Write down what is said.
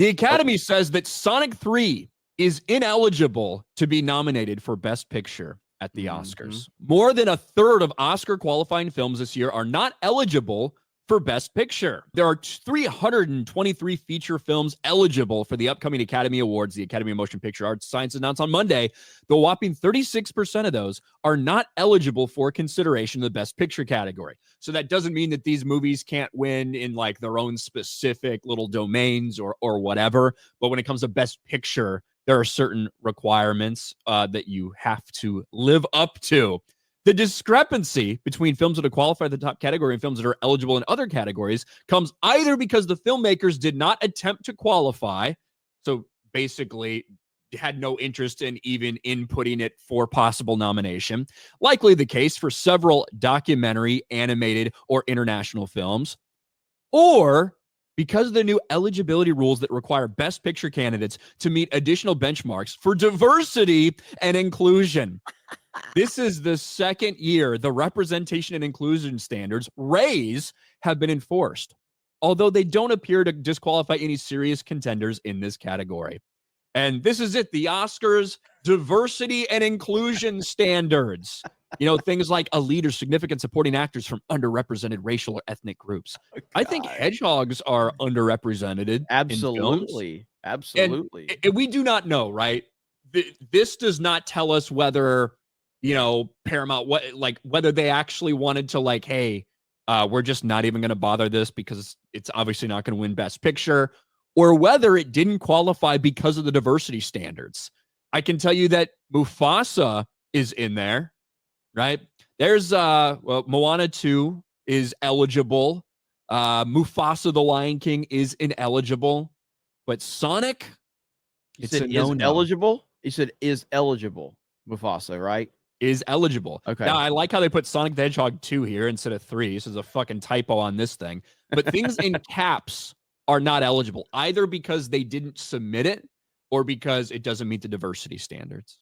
The Academy says that Sonic 3 is ineligible to be nominated for Best Picture at the Oscars. More than a third of Oscar qualifying films this year are not eligible for Best Picture. There are 323 feature films eligible for the upcoming Academy Awards. The Academy of Motion Picture Arts Science announced on Monday, the whopping 36% of those are not eligible for consideration in the Best Picture category. So that doesn't mean that these movies can't win in like their own specific little domains or whatever. But when it comes to Best Picture, there are certain requirements that you have to live up to. The discrepancy between films that are qualified in the top category and films that are eligible in other categories comes either because the filmmakers did not attempt to qualify, so basically had no interest in even inputting it for possible nomination, likely the case for several documentary, animated, or international films, or because of the new eligibility rules that require Best Picture candidates to meet additional benchmarks for diversity and inclusion. This is the second year the representation and inclusion standards, RAISE, have been enforced, although they don't appear to disqualify any serious contenders in this category. And this is it, the Oscars diversity and inclusion standards. You know, things like a leader, significant supporting actors from underrepresented racial or ethnic groups. I think hedgehogs are underrepresented. Absolutely. Absolutely. And we do not know, right? This does not tell us whether, you know, Paramount, whether they actually wanted to like, hey, we're just not even going to bother this because it's obviously not going to win Best Picture, or whether it didn't qualify because of the diversity standards. I can tell you that Mufasa is in there, right? There's Moana 2 is eligible. Mufasa the Lion King is ineligible. But Sonic, it's a no-no. Is eligible? He said is eligible. Mufasa, right? Is eligible. Okay. Now, I like how they put Sonic the Hedgehog 2 here instead of 3. This is a fucking typo on this thing. But things in caps are not eligible, either because they didn't submit it or because it doesn't meet the diversity standards.